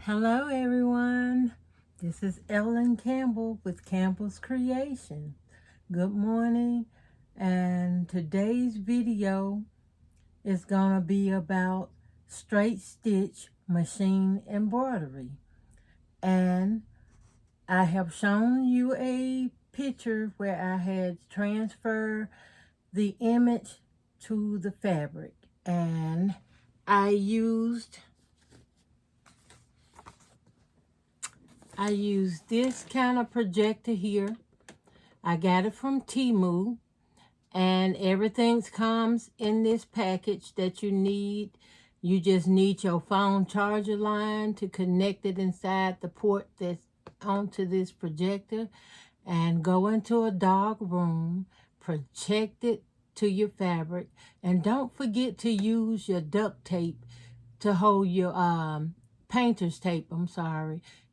Hello everyone, this is Ellen Campbell with Campbell's Creation. Good morning, and today's video is going to be about straight stitch machine embroidery. And I have shown you a picture where I had transferred the image to the fabric, and I used this kind of projector here. I got it from Temu, and everything comes in this package that you need. You just need your phone charger line to connect it inside the port that's onto this projector, and go into a dark room, project it to your fabric, and don't forget to use your duct tape to hold your painter's tape.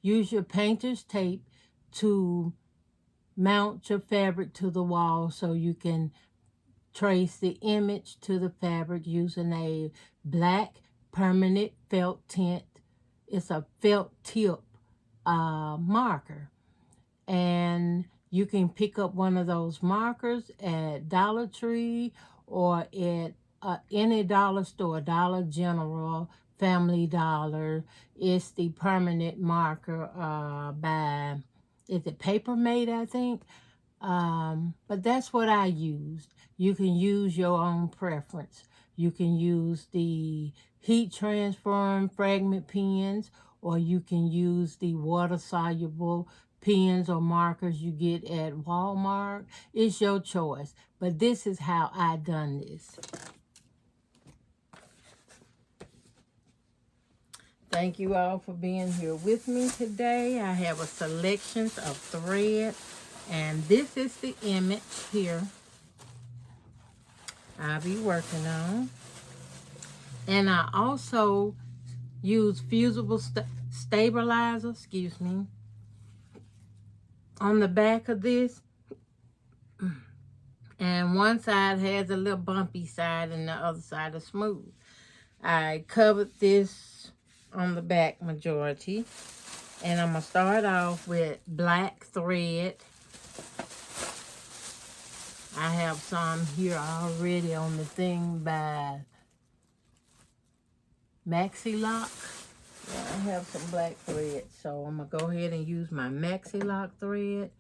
Use your painter's tape to mount your fabric to the wall so you can trace the image to the fabric using a black permanent felt tint. It's a felt tip marker, and you can pick up one of those markers at Dollar Tree or at any dollar store, Dollar General, Family Dollar. It's the permanent marker by, is it Paper Mate, I think? But that's what I used. You can use your own preference. You can use the heat transform fragment pens, or you can use the water-soluble pens or markers you get at Walmart. It's your choice. But this is how I done this. Thank you all for being here with me today. I have a selection of thread, and this is the image here I'll be working on. And I also use fusible stabilizer, on the back of this. And one side has a little bumpy side and the other side is smooth. I covered this on the back majority. And I'm going to start off with black thread. I have some here already on the thing by Maxi Lock. Yeah, I have some black thread, so I'm going to go ahead and use my Maxi Lock thread.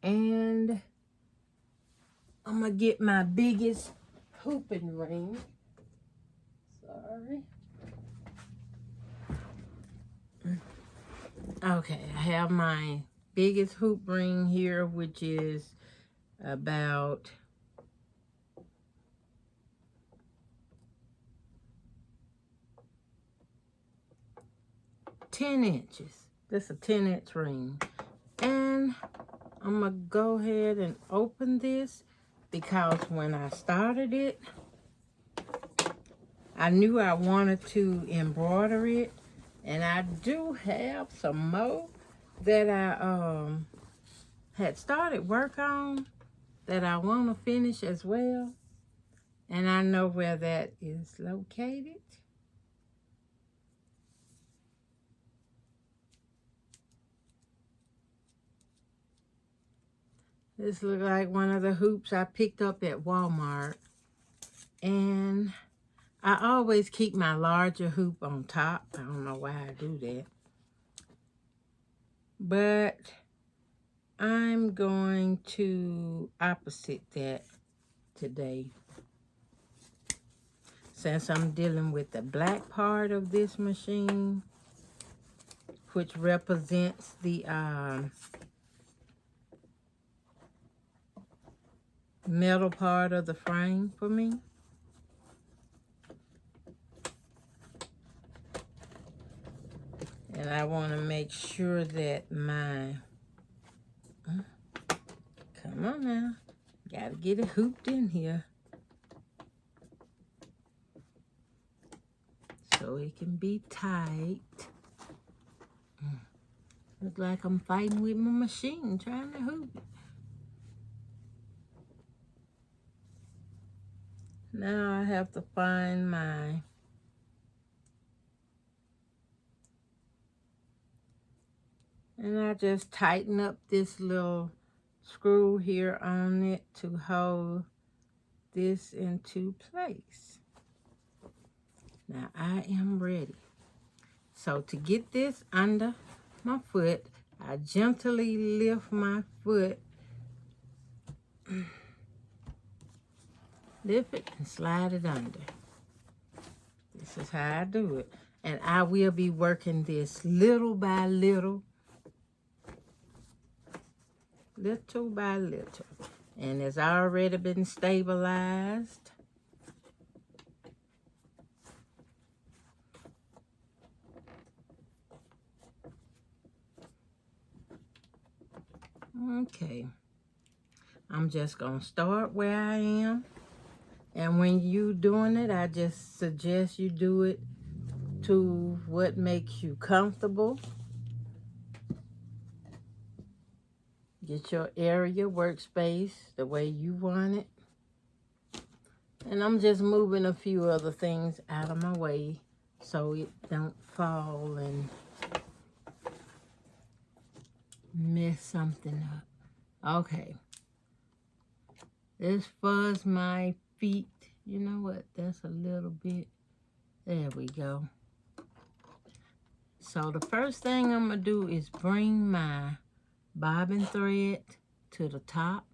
And I'm going to get my biggest hooping ring. Sorry. Okay, I have my biggest hoop ring here, which is about 10 inches. This is a 10-inch ring. And I'm going to go ahead and open this because when I started it, I knew I wanted to embroider it. And I do have some more that I had started work on that I want to finish as well. And I know where that is located. This looks like one of the hoops I picked up at Walmart. And I always keep my larger hoop on top. I don't know why I do that. But I'm going to opposite that today. Since I'm dealing with the black part of this machine, which represents the metal part of the frame for me. And I want to make sure that my, come on now, gotta get it hooped in here so it can be tight. Looks like I'm fighting with my machine trying to hoop it. Now I have to find my And I just tighten up this little screw here on it to hold this into place. Now I am ready. So to get this under my foot, I gently lift my foot, lift it and slide it under. This is how I do it. And I will be working this little by little, little by little. And it's already been stabilized. Okay. I'm just going to start where I am. And when you doing it, I just suggest you do it to what makes you comfortable. Get your area, workspace, the way you want it. And I'm just moving a few other things out of my way so it don't fall and mess something up. Okay. Let's fuzz my feet. You know what? That's a little bit. There we go. So the first thing I'm going to do is bring my bobbin thread to the top.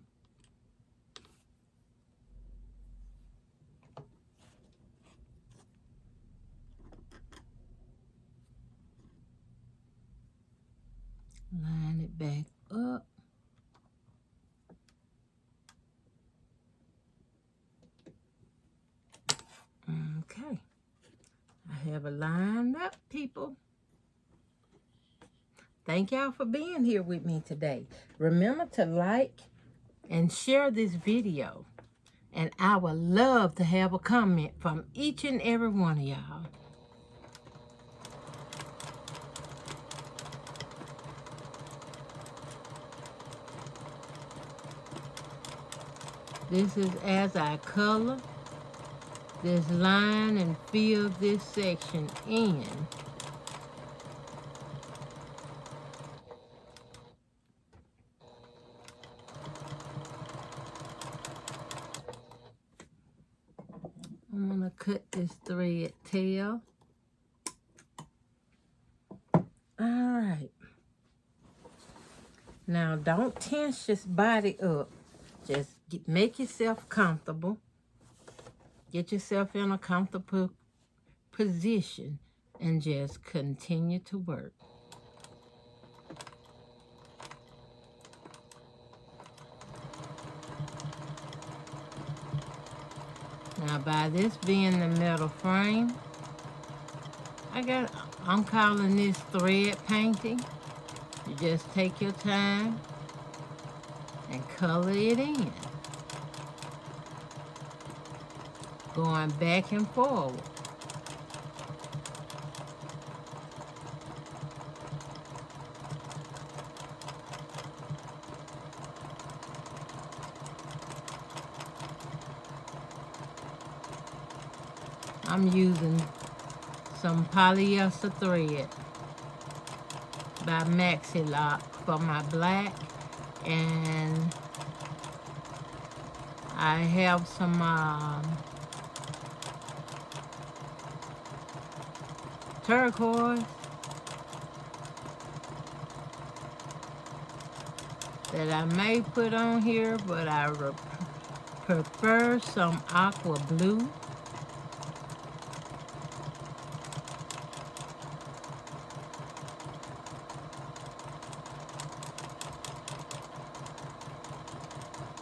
Line it back up. Okay. I have it lined up, people. Thank y'all for being here with me today. Remember to like and share this video. And I would love to have a comment from each and every one of y'all. This is as I color this line and fill this section in. I'm gonna cut this thread tail. All right. Now don't tense your body up. Just make yourself comfortable. Get yourself in a comfortable position and just continue to work. Now by this being the metal frame, I'm calling this thread painting. You just take your time and color it in. Going back and forward. I'm using some polyester thread by Maxi Lock for my black, and I have some turquoise that I may put on here, but I prefer some aqua blue.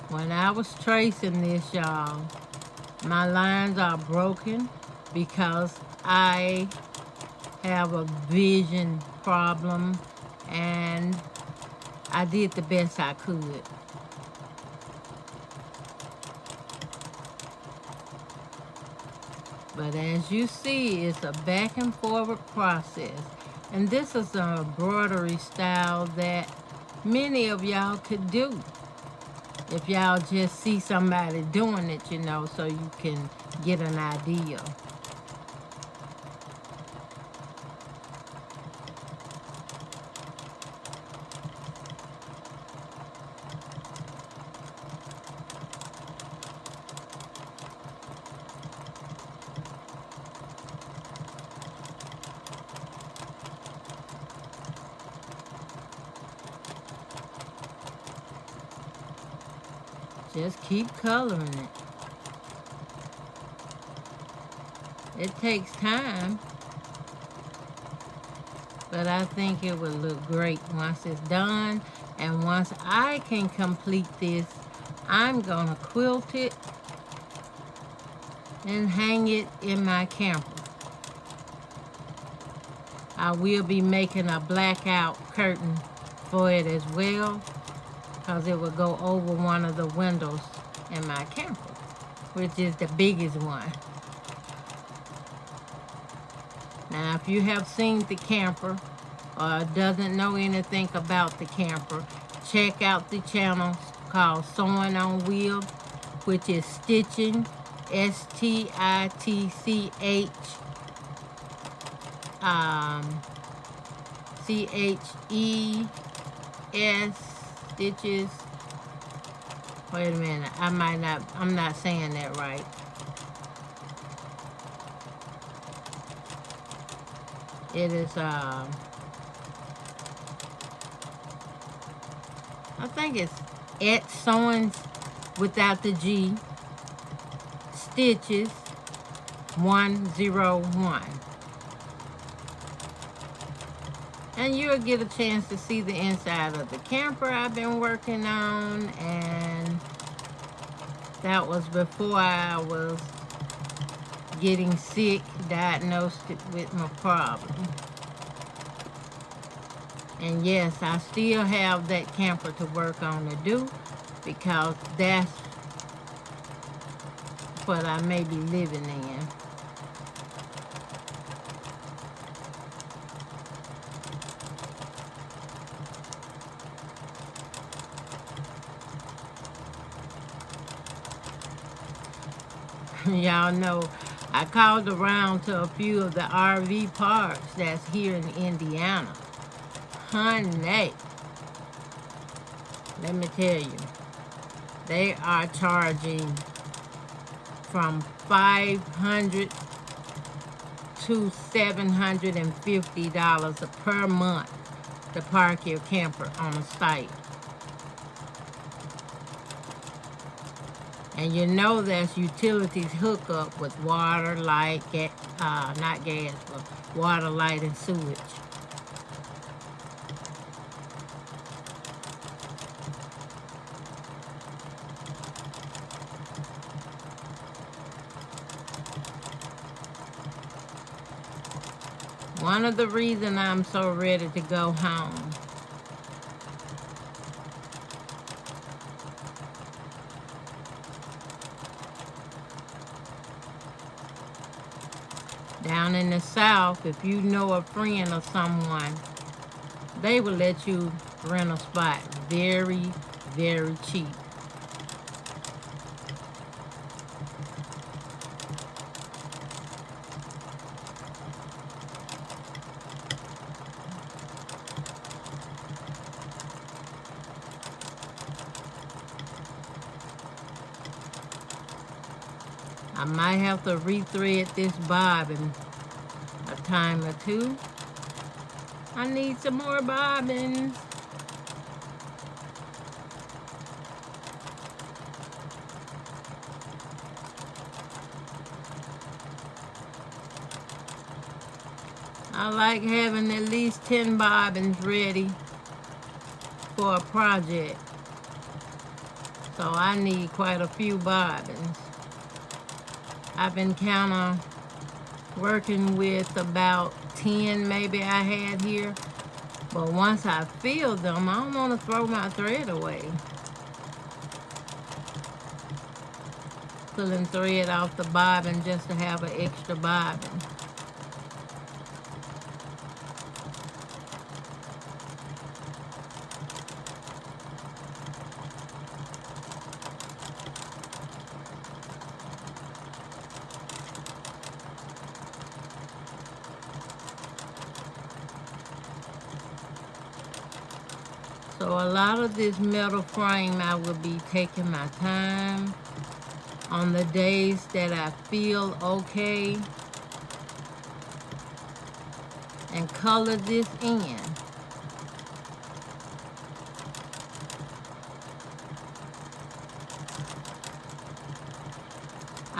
When I was tracing this, y'all, my lines are broken because I have a vision problem and I did the best I could. But as you see, it's a back and forward process. And this is an embroidery style that many of y'all could do. If y'all just see somebody doing it, you know, so you can get an idea. just keep coloring it. It takes time, but I think it would look great once it's done. And once I can complete this, I'm gonna quilt it and hang it in my camper. I will be making a blackout curtain for it as well, because it will go over one of the windows in my camper, which is the biggest one. Now, if you have seen the camper or doesn't know anything about the camper, check out the channel called Sewing on Wheel, which is stitching, S-T-I-T-C-H, C-H-E-S, stitches. Wait a minute, I'm not saying that right. It is, I think it's at sewing without the G, stitches 101. And you'll get a chance to see the inside of the camper I've been working on, and that was before I was getting sick, diagnosed with my problem. And yes, I still have that camper to work on to do, because that's what I may be living in. Y'all know I called around to a few of the RV parks that's here in Indiana. Honey, let me tell you, they are charging from $500 to $750 per month to park your camper on a site. And you know there's utilities hookup with water, light, not gas, but water, light, and sewage. One of the reasons I'm so ready to go home. Down in the South, if you know a friend or someone, they will let you rent a spot very, very cheap. I might have to rethread this bobbin a time or two. I need some more bobbins. I like having at least 10 bobbins ready for a project. So I need quite a few bobbins. I've been kind of working with about 10 maybe I had here. But once I fill them, I don't want to throw my thread away. Pulling thread off the bobbin just to have an extra bobbin. So a lot of this metal frame, I will be taking my time on the days that I feel okay and color this in.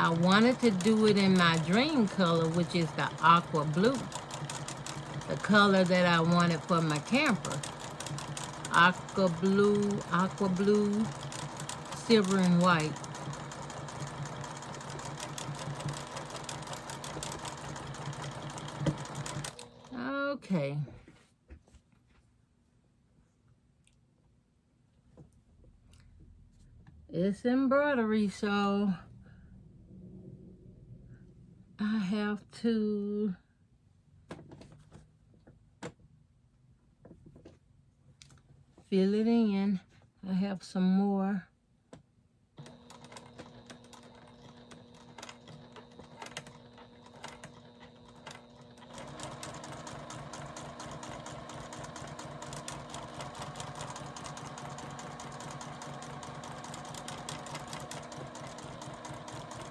I wanted to do it in my dream color, which is the aqua blue. The color that I wanted for my camper. Aqua blue, silver and white. Okay. It's embroidery, so I have to fill it in. I have some more.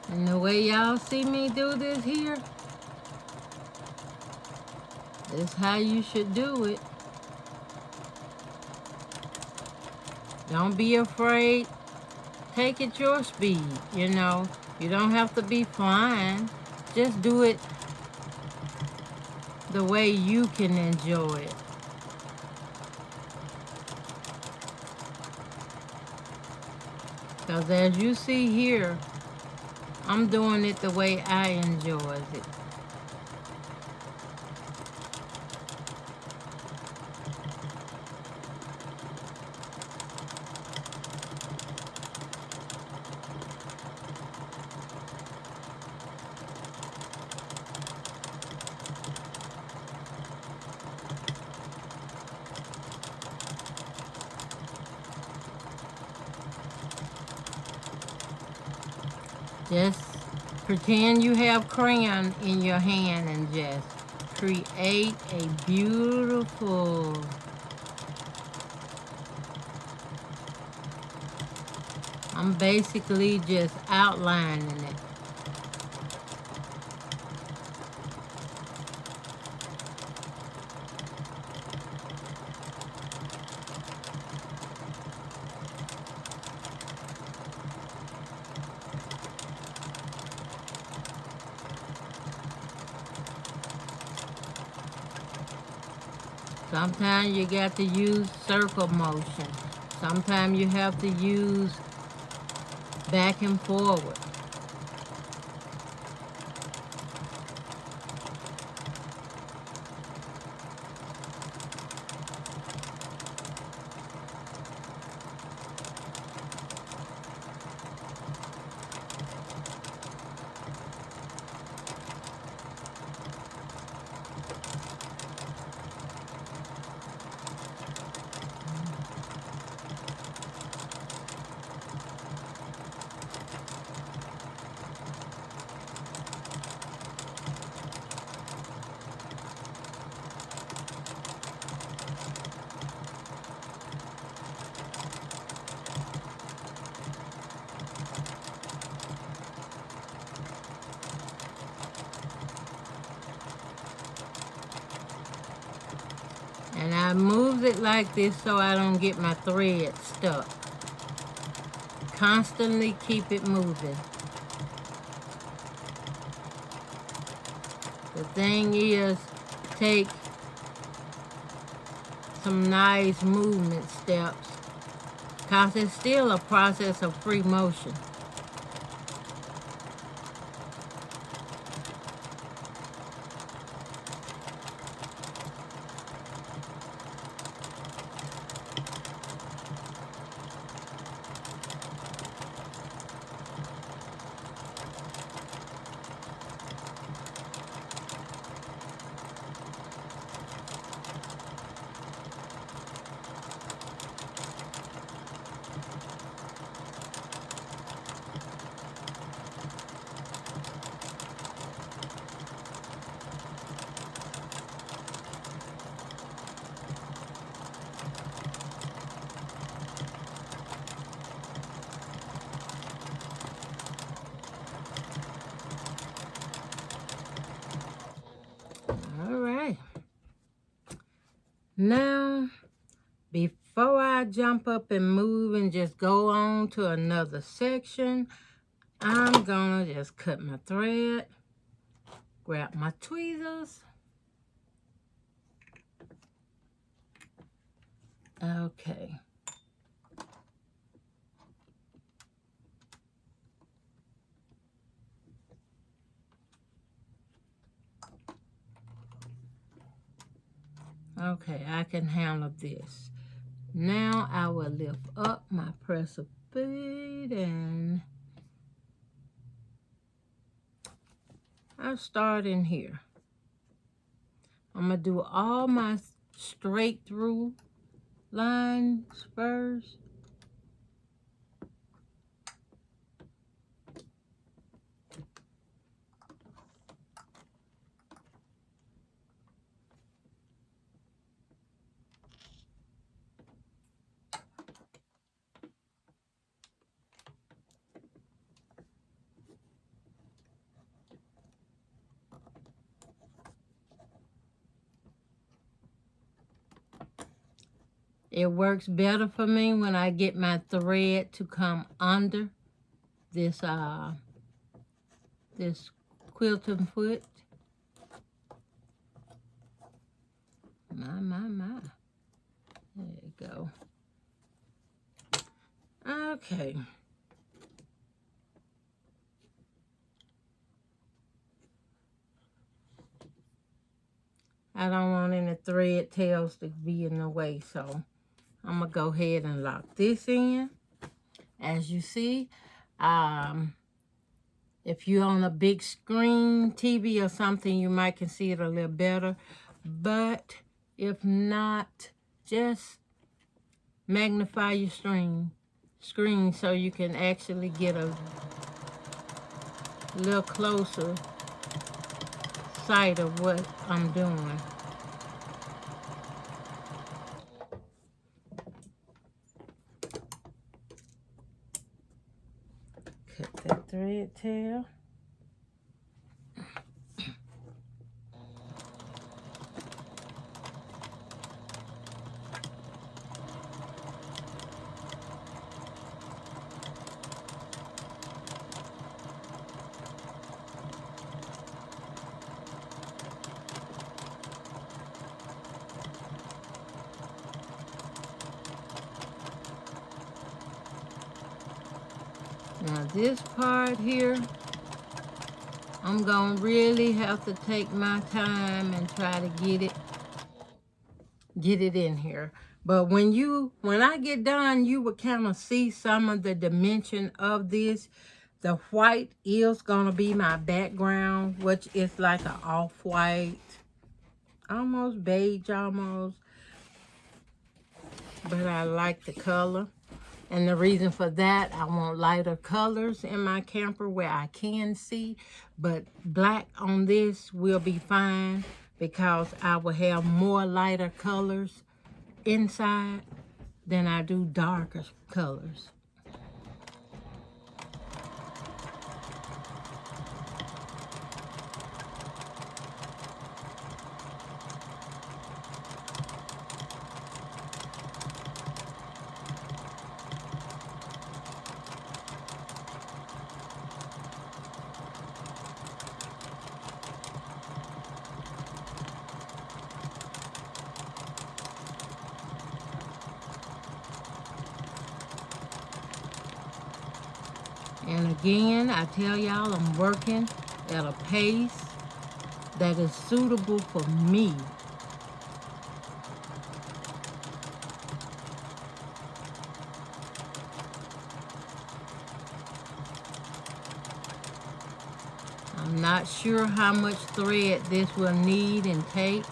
And the way y'all see me do this here, is how you should do it. Don't be afraid. Take it your speed, you know. You don't have to be flying. Just do it the way you can enjoy it. Because as you see here, I'm doing it the way I enjoy it. Just pretend you have crayon in your hand and just create a beautiful I'm basically just outlining it. Sometimes you got to use circle motion. Sometimes you have to use back and forward. And I moved it like this so I don't get my thread stuck. Constantly keep it moving. The thing is, take some nice movement steps, because it's still a process of free motion. Now, before I jump up and move and just go on to another section, I'm gonna just cut my thread, grab my tweezers. Okay. Okay, I can handle this. Now I will lift up my press of bead and I'll start in here. I'm gonna do all my straight through lines first. It works better for me when I get my thread to come under this this quilting foot. My. There you go. Okay. I don't want any thread tails to be in the way, so I'm gonna go ahead and lock this in. As you see, if you're on a big screen TV or something, you might can see it a little better. But if not, just magnify your screen so you can actually get a little closer sight of what I'm doing. Cut that thread tail. Now this part here, I'm gonna really have to take my time and try to get it in here. But when I get done, you will kind of see some of the dimension of this. The white is gonna be my background, which is like an off-white, almost beige almost. But I like the color. And the reason for that, I want lighter colors in my camper where I can see. But black on this will be fine because I will have more lighter colors inside than I do darker colors. And again, I tell y'all I'm working at a pace that is suitable for me. I'm not sure how much thread this will need and take.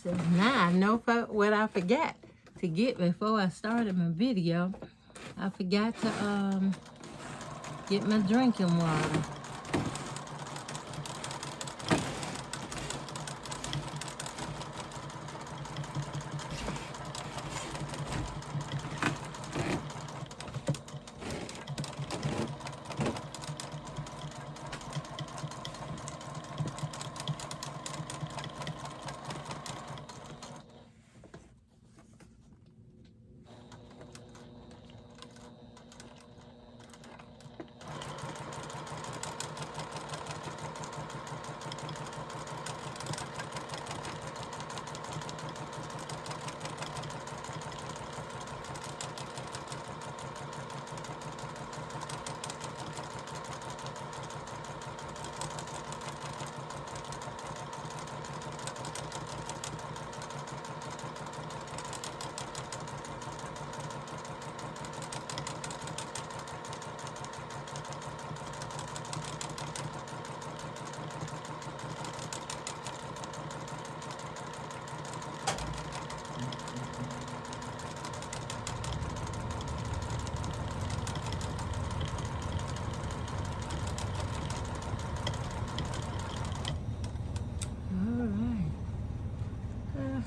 Now I know what I forgot to get before I started my video. I forgot to get my drinking water.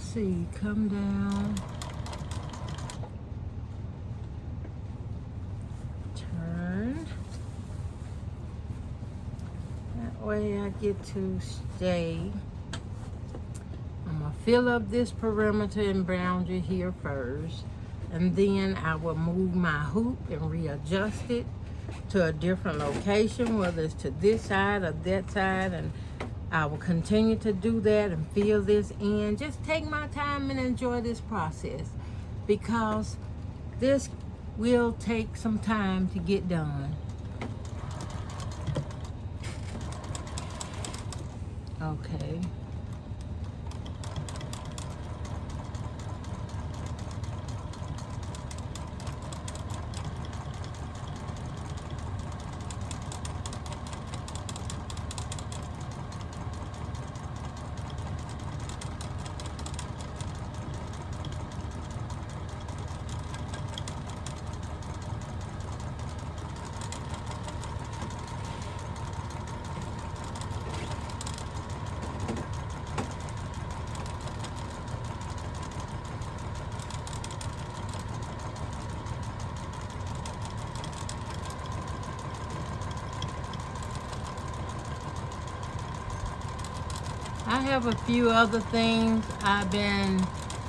See, come down, turn, that way I get to stay. I'm going to fill up this perimeter embroidery here first, and then I will move my hoop and readjust it to a different location, whether it's to this side or that side, and I will continue to do that and fill this in. Just take my time and enjoy this process, because this will take some time to get done. Okay. I have a few other things I've been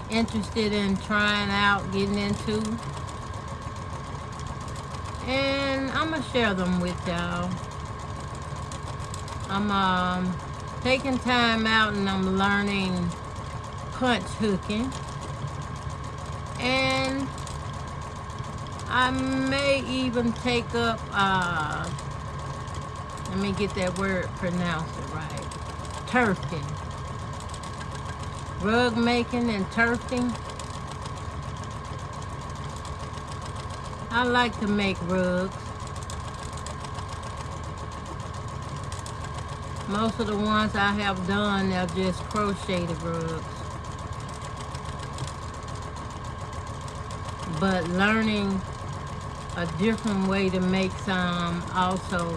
interested in trying out, getting into, and I'm gonna share them with y'all. I'm taking time out and I'm learning punch hooking, and I may even take up let me get that word pronounced right, turfing, rug making and turfing. I like to make rugs. Most of the ones I have done, they're just crocheted rugs. But learning a different way to make some also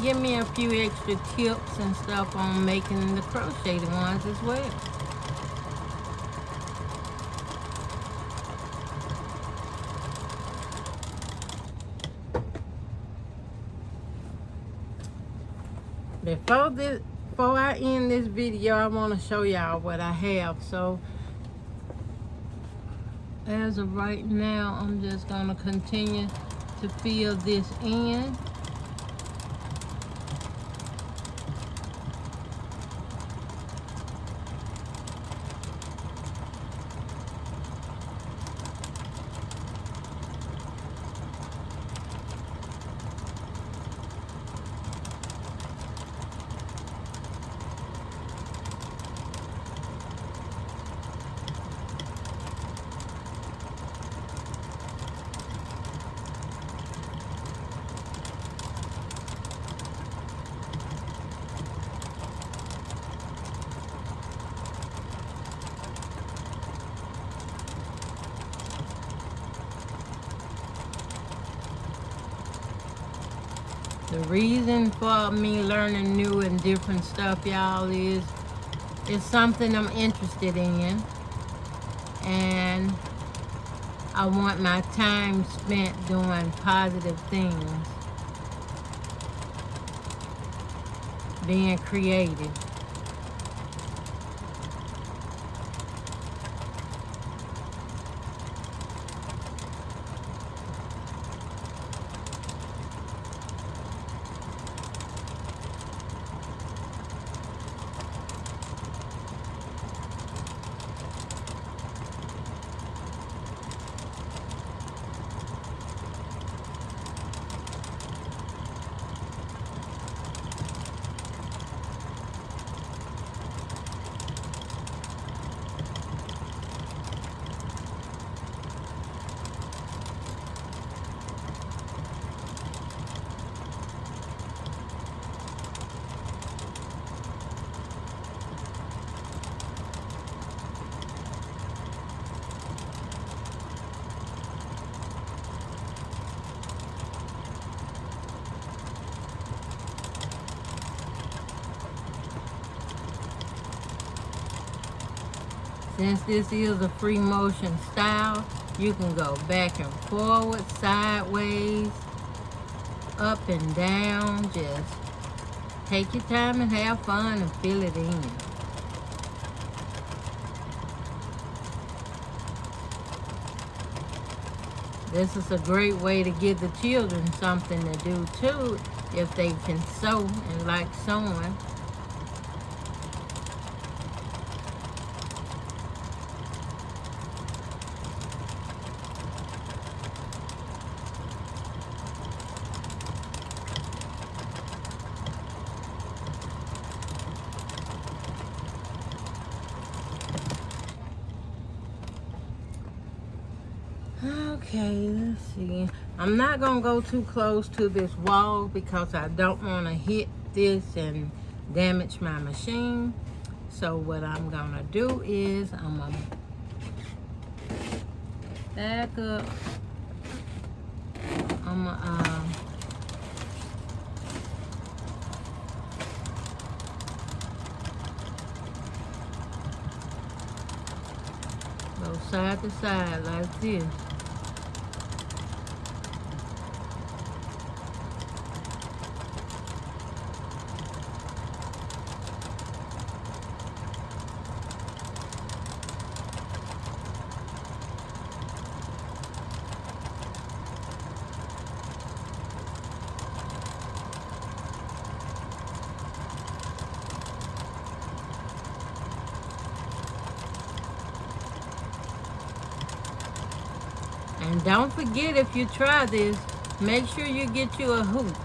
give me a few extra tips and stuff on making the crocheted ones as well. Before I end this video, I want to show y'all what I have. So as of right now, I'm just going to continue to fill this in. reason for me learning new and different stuff, y'all, is it's something I'm interested in, and I want my time spent doing positive things, being creative. Since this is a free motion style, you can go back and forward, sideways, up and down. Just take your time and have fun and fill it in. This is a great way to give the children something to do too, if they can sew and like sewing. Okay, let's see. I'm not going to go too close to this wall because I don't want to hit this and damage my machine. So what I'm going to do is I'm going to back up. I'm going to go side to side like this. And don't forget, if you try this, make sure you get you a hoop.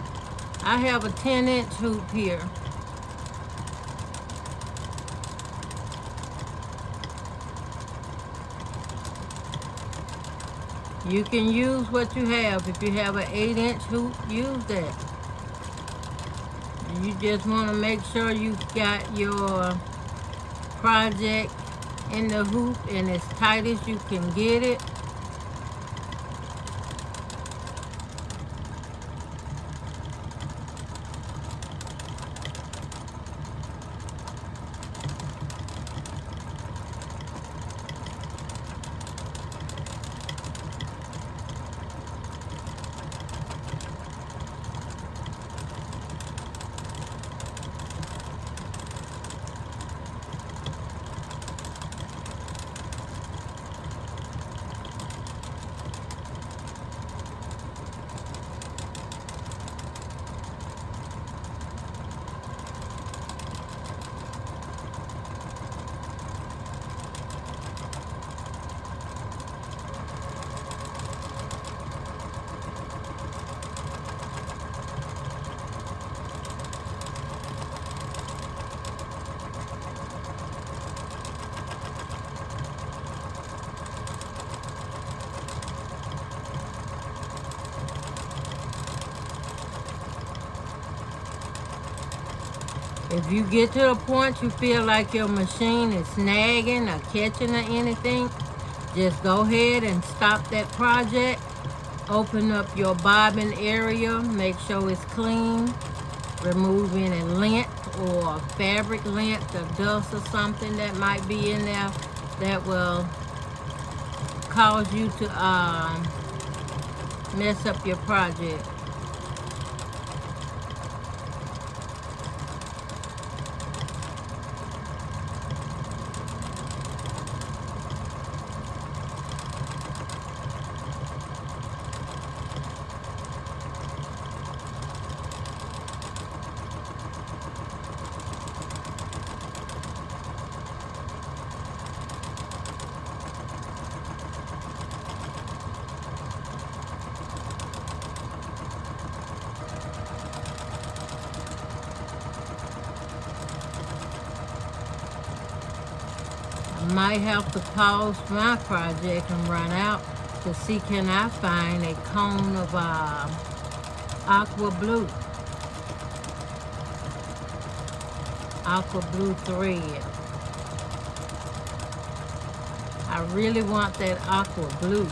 I have a 10-inch hoop here. You can use what you have. If you have an 8-inch hoop, use that. You just want to make sure you got your project in the hoop and as tight as you can get it. If you get to a point you feel like your machine is snagging or catching or anything, just go ahead and stop that project Open up your bobbin area, make sure it's clean. Remove any lint or fabric lint or dust or something that might be in there that will cause you to mess up your project. Might have to pause my project and run out to see can I find a cone of aqua blue thread. I really want that aqua blue.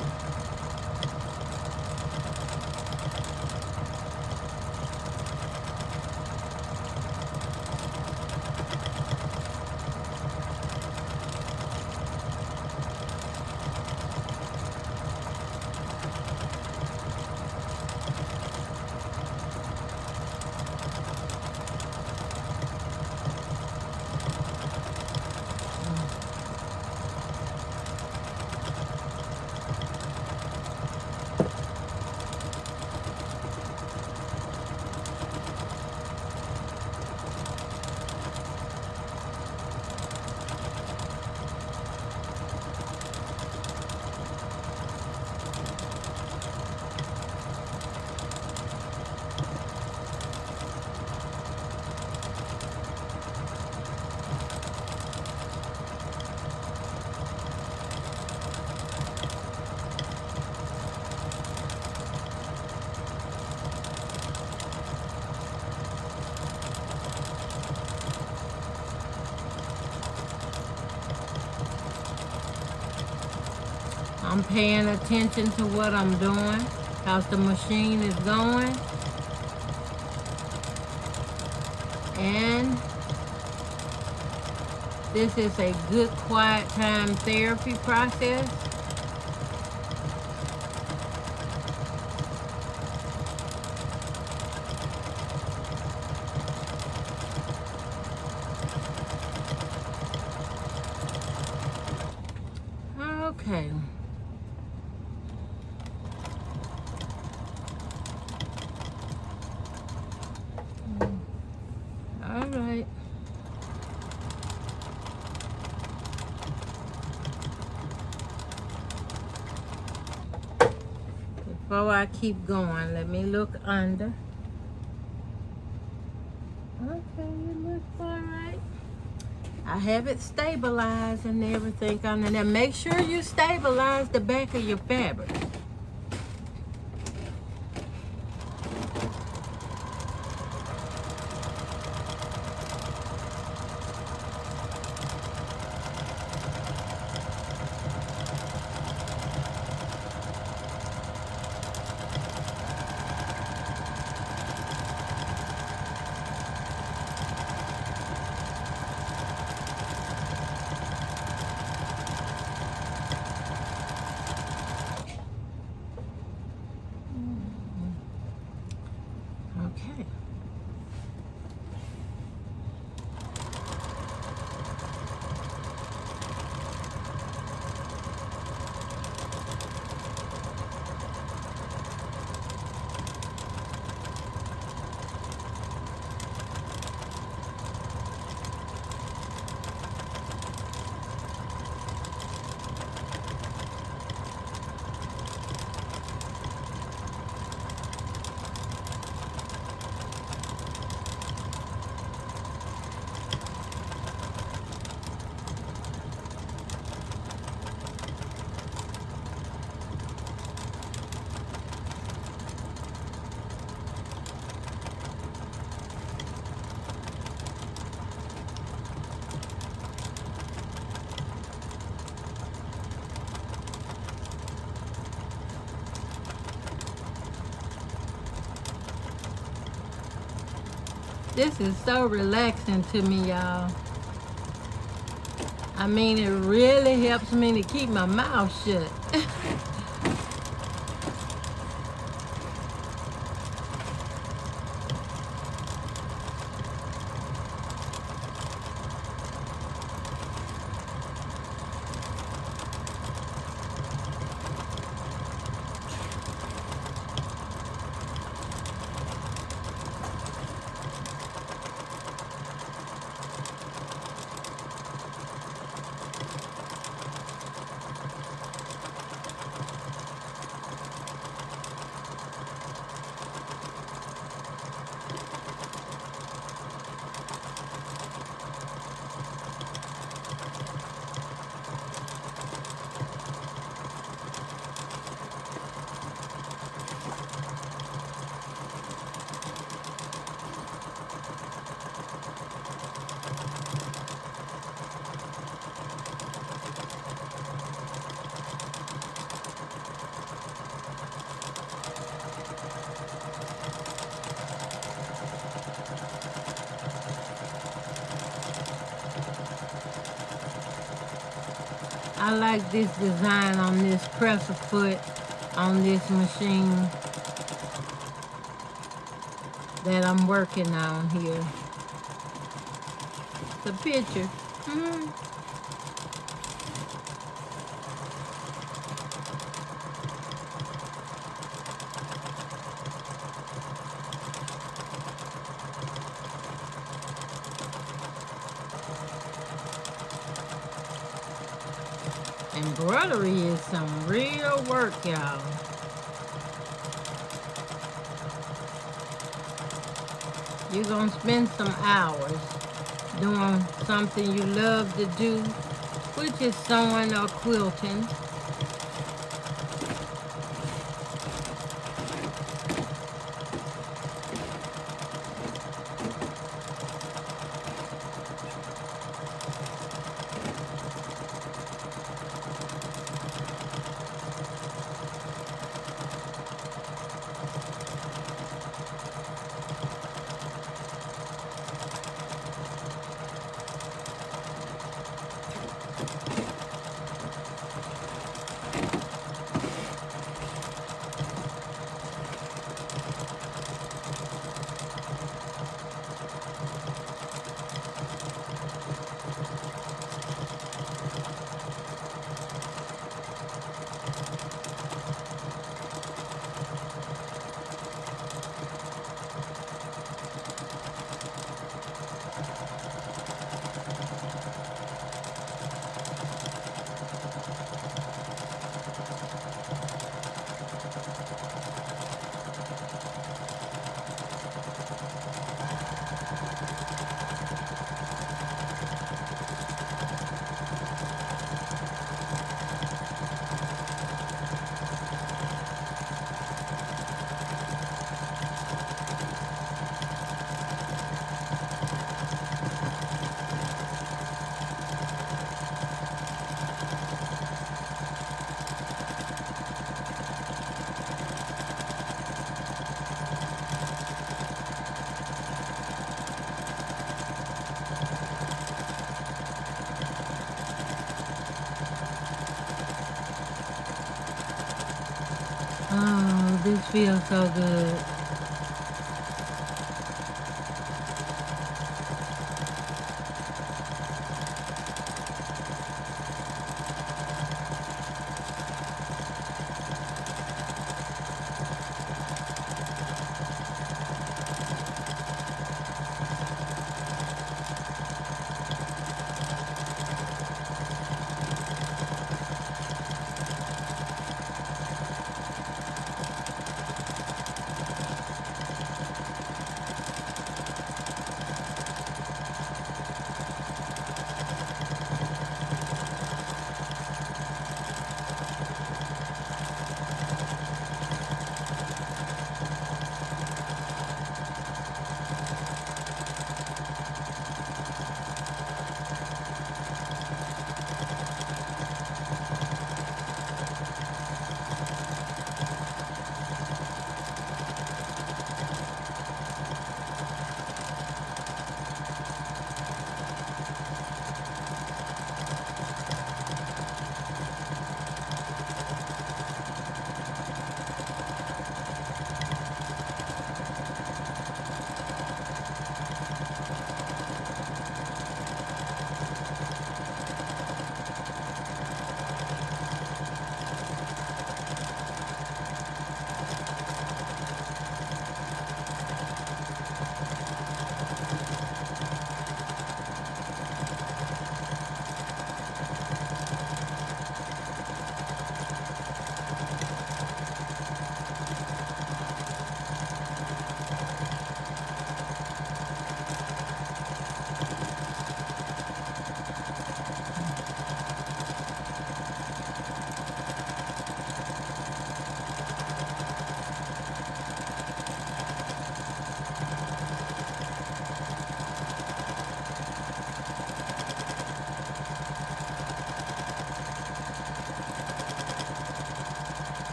I'm paying attention to what I'm doing, how's the machine is going, and this is a good quiet time therapy process. Okay. All right. Before I keep going, let me look under. Okay, it looks all right. I have it stabilized and everything under there. Make sure you stabilize the back of your fabric. This is so relaxing to me, y'all. I mean, it really helps me to keep my mouth shut. I like this design on this presser foot on this machine that I'm working on here. The picture. Embroidery is some real work, y'all. You're gonna spend some hours doing something you love to do, which is sewing or quilting. Oh, this feels so good.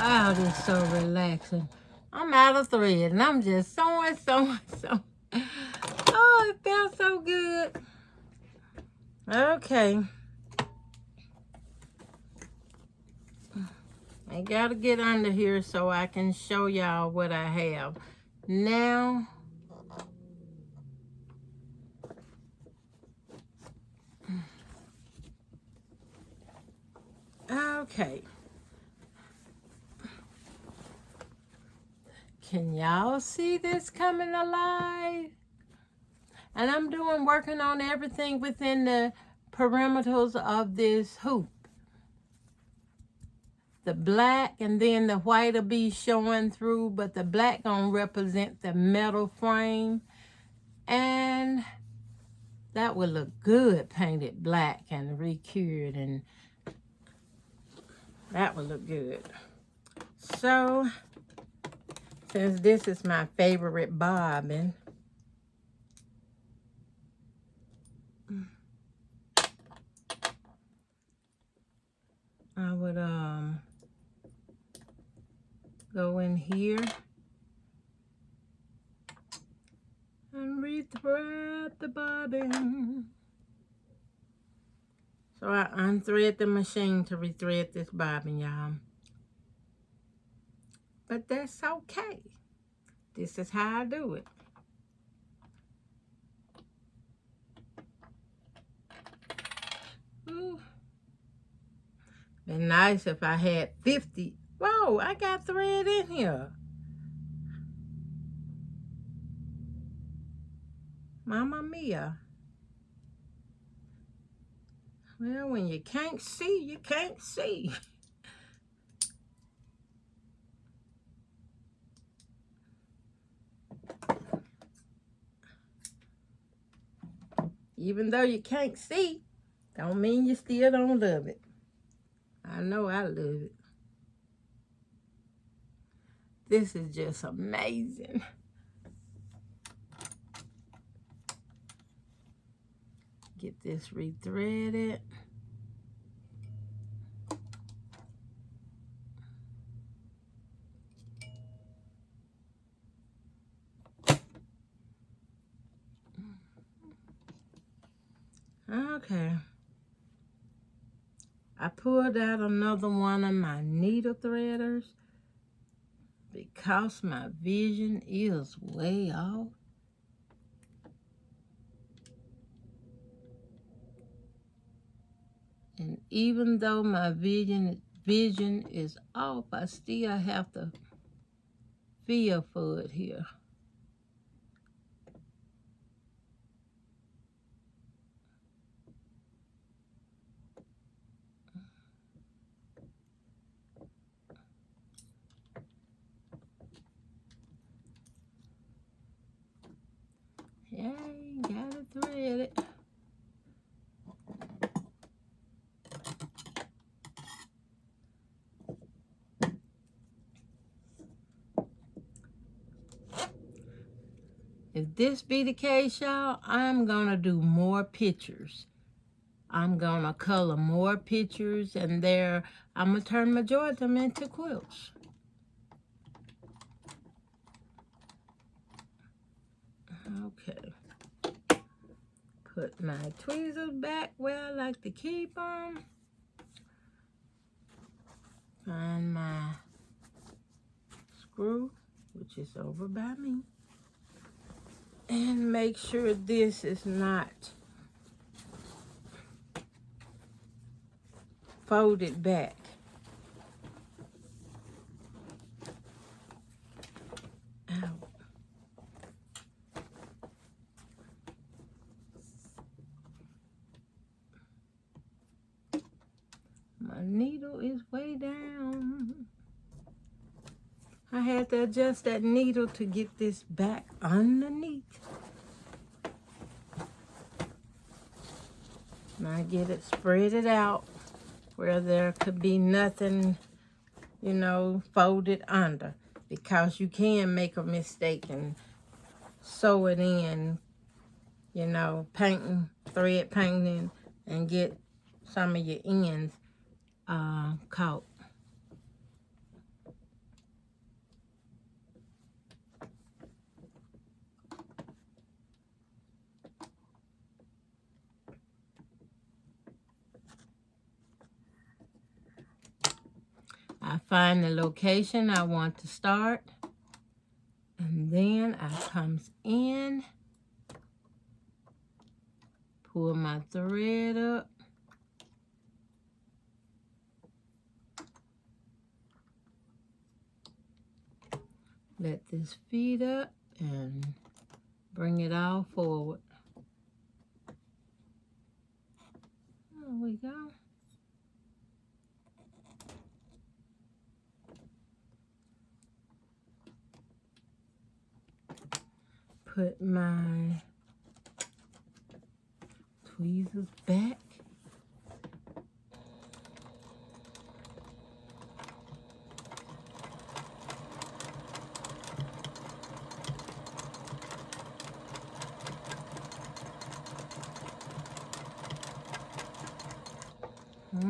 Wow, this is so relaxing. I'm out of thread and I'm just sewing. Oh, it felt so good. Okay. I gotta get under here so I can show y'all what I have. Now, okay. Can y'all see this coming alive? And I'm working on everything within the perimeters of this hoop. The black and then the white will be showing through, but the black gonna represent the metal frame. And that would look good painted black and recured, and that would look good. So, since this is my favorite bobbin, I would go in here and rethread the bobbin. So I unthread the machine to rethread this bobbin, y'all. But that's okay. This is how I do it. Ooh. Been nice if I had 50. Whoa, I got thread in here. Mamma mia. Well, when you can't see, you can't see. Even though you can't see, don't mean you still don't love it. I know I love it. This is just amazing. Get this rethreaded. Okay. I pulled out another one of my needle threaders because my vision is way off. And even though my vision is off, I still have to feel for it here. Yay, got it threaded. If this be the case, y'all, I'm gonna do more pictures. I'm gonna color more pictures, and I'm gonna turn majority of them into quilts. Okay. Put my tweezers back where I like to keep them. Find my screw, which is over by me. And make sure this is not folded back. Ow. My needle is way down. I had to adjust that needle to get this back underneath. Now get it, spread it out where there could be nothing, you know, folded under, because you can make a mistake and sew it in, you know, thread painting, and get some of your ends caught. I find the location I want to start, and then I comes in, pull my thread up, let this feed up, and bring it all forward. There we go. Put my tweezers back.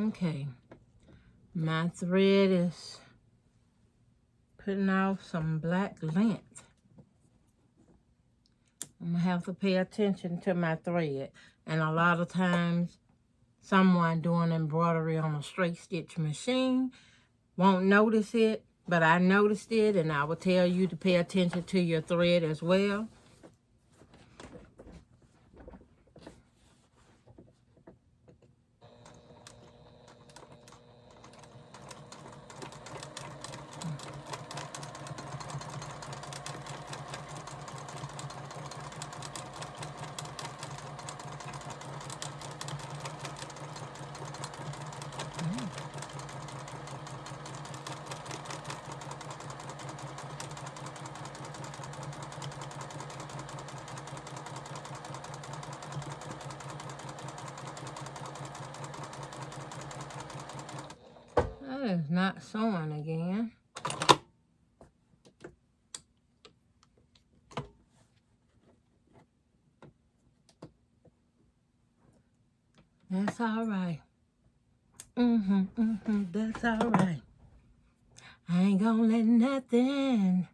Okay, my thread is putting off some black lint. I'm gonna have to pay attention to my thread. And a lot of times, someone doing embroidery on a straight stitch machine won't notice it, but I noticed it, and I will tell you to pay attention to your thread as well. That is not sewing again. That's all right. That's all right. I ain't gonna let nothing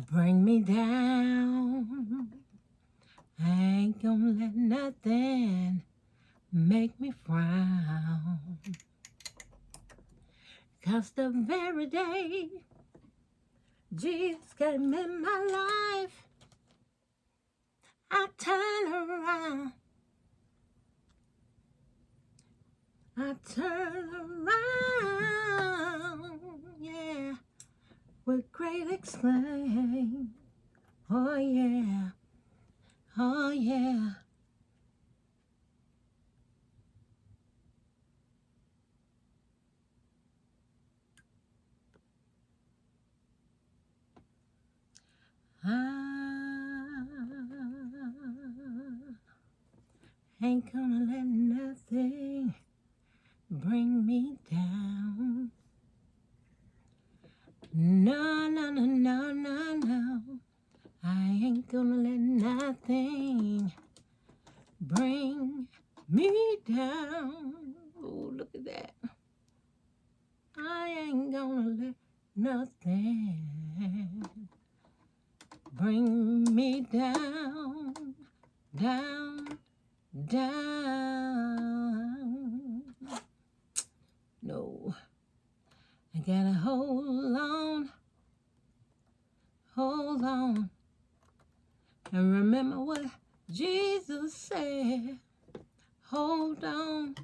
bring me down. I ain't gonna let nothing make me frown. 'Cause the very day Jesus came in my life, I turn around. I turn around, yeah, with great exclaim. Oh yeah, oh yeah. I ain't gonna let nothing bring me down. No, no, no, no, no, no. I ain't gonna let nothing bring me down. Oh, look at that. I ain't gonna let nothing bring me down, down, down. No, I gotta hold on, and remember what Jesus said. Hold on,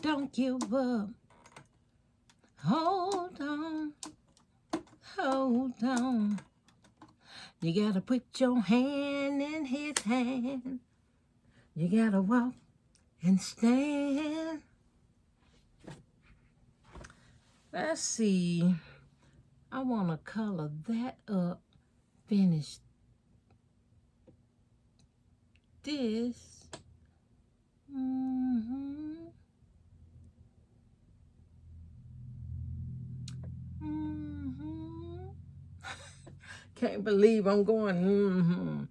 don't give up. Hold on, hold on. You gotta put your hand in his hand. You gotta walk and stand. Let's see. I want to color that up. Finish this. Can't believe I'm going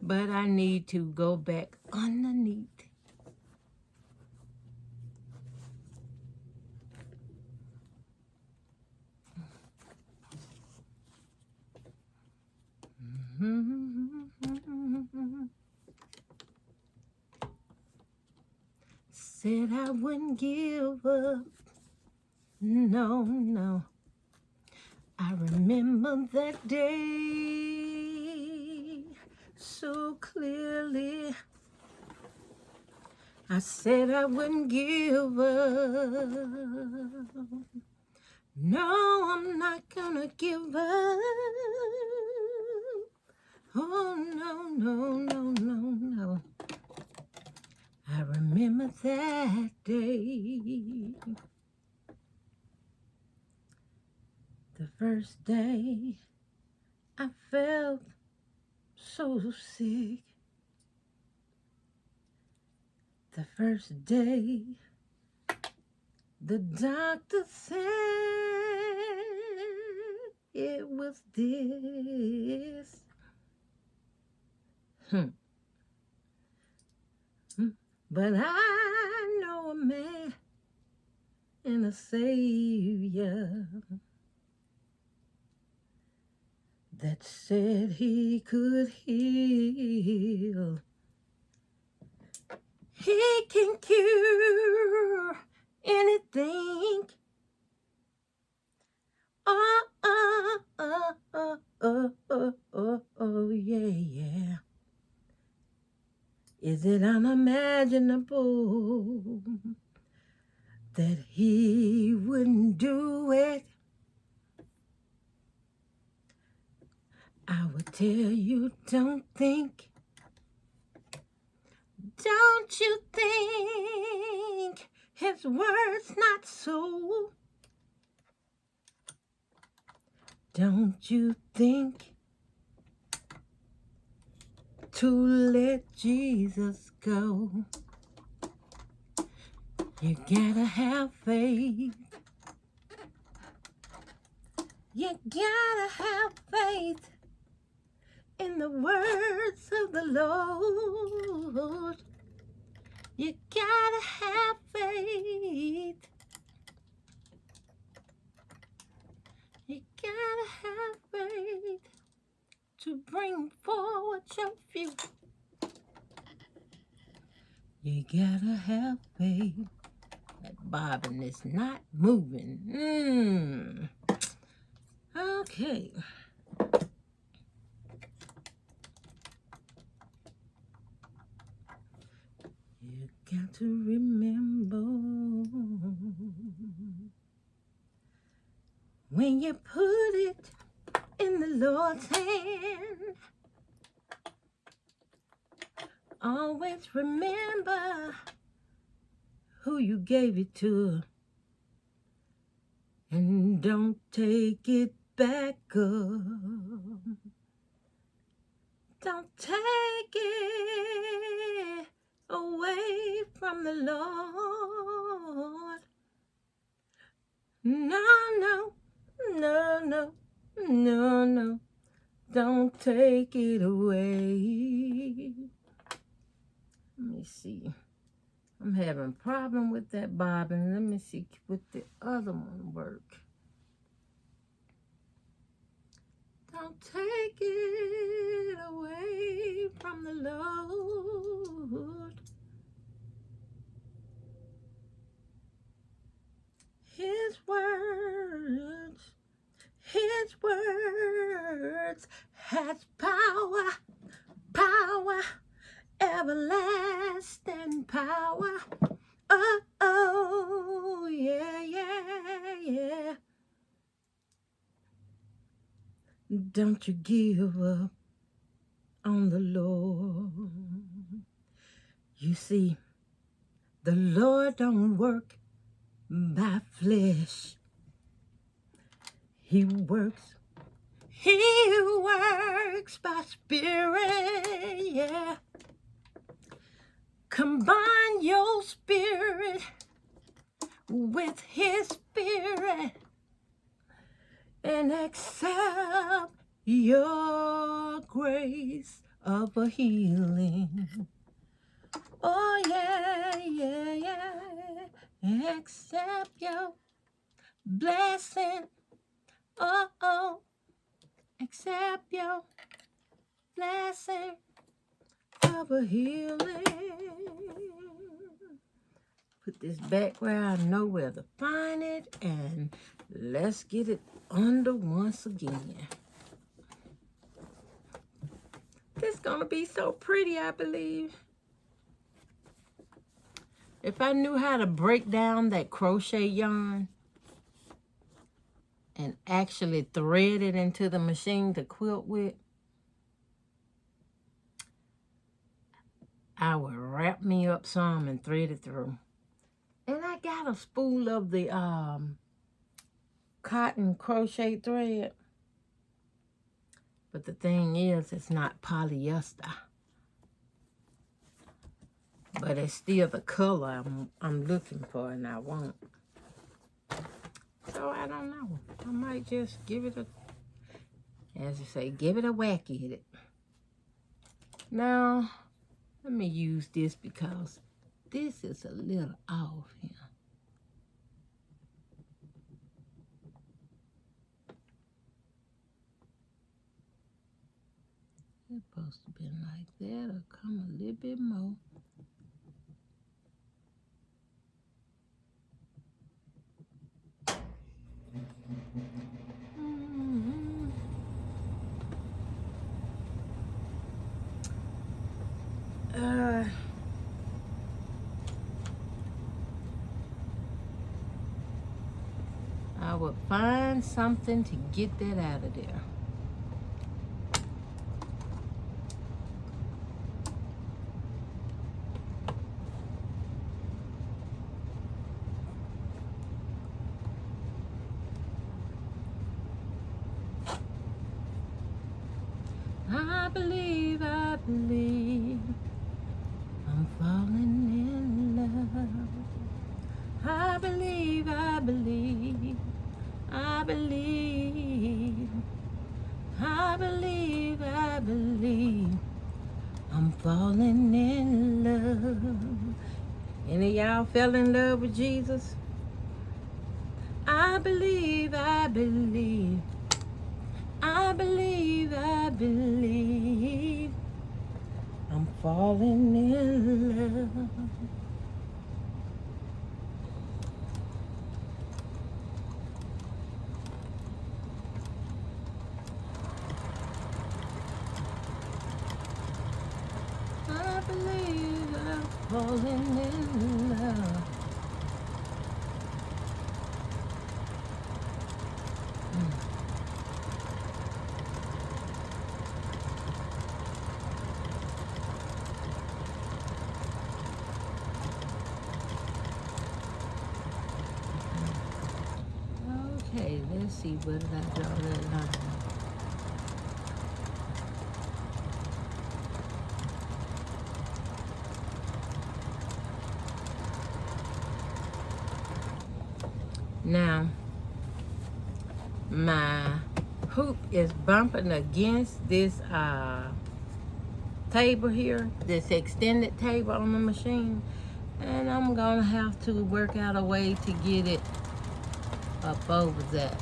but I need to go back underneath. Said I wouldn't give up. No, no. I remember that day so clearly. I said I wouldn't give up. No, I'm not gonna give up. Oh, no, no, no, no, no. I remember that day. The first day I felt so sick. The first day the doctor said it was this. But I know a man and a Savior that said he could heal. He can cure anything. Oh, oh, oh, oh, oh, oh, oh, oh, yeah, yeah. Is it unimaginable that he wouldn't do it? I would tell you, don't you think his word's not so? Don't you think to let Jesus go? You gotta have faith. You gotta have faith in the words of the Lord. You gotta have faith. You gotta have faith to bring forward your future. You gotta have faith. That bobbin is not moving. Okay. You got to remember when you put it in the Lord's hand. Always remember who you gave it to, and don't take it back up. Don't take it away from the Lord. No, no, no, no, no, no. Don't take it away. Let me see. I'm having a problem with that bobbin. Let me see what the other one work. Don't take it away from the Lord. His words has power, everlasting power. Oh, oh, yeah, yeah, yeah. Don't you give up on the Lord. You see, the Lord don't work by flesh. He works by spirit, yeah. Combine your spirit with his spirit and accept your grace of a healing. Oh, yeah, yeah, yeah. Accept your blessing. Oh, oh. Accept your blessing of a healing. Put this back where I know where to find it, and let's get it under once again. This is gonna be so pretty, I believe. If I knew how to break down that crochet yarn and actually thread it into the machine to quilt with, I would wrap me up some and thread it through. And I got a spool of the cotton crochet thread. But the thing is, it's not polyester. But it's still the color I'm looking for, and I want. So I don't know. I might just give it a, as you say, give it a whack at it. Now, let me use this because this is a little off here. It's supposed to be like that or come a little bit more. I would find something to get that out of there. I believe I'm falling in love. I believe I believe I'm falling in love. Any of y'all fell in love with Jesus? I believe I'm falling in love. I believe I'm falling in love. Okay, let's see, what did I draw that line? Now, my hoop is bumping against this table here, this extended table on the machine, and I'm gonna have to work out a way to get it up over that.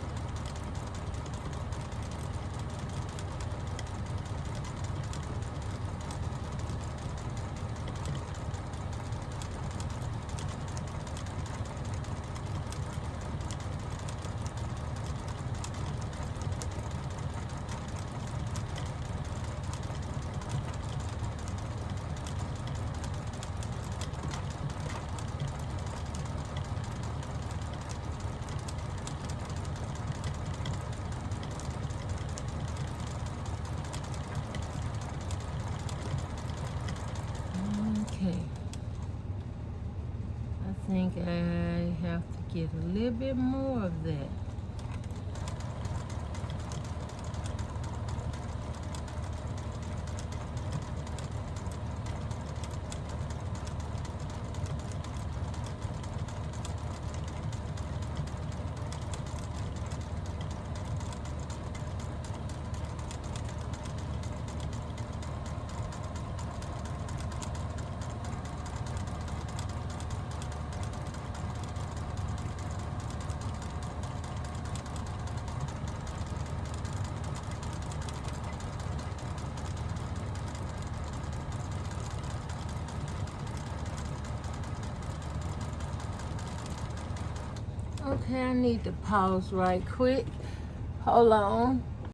Okay, I think I have to get a little bit more of that. Okay, I need to pause right quick. Hold on.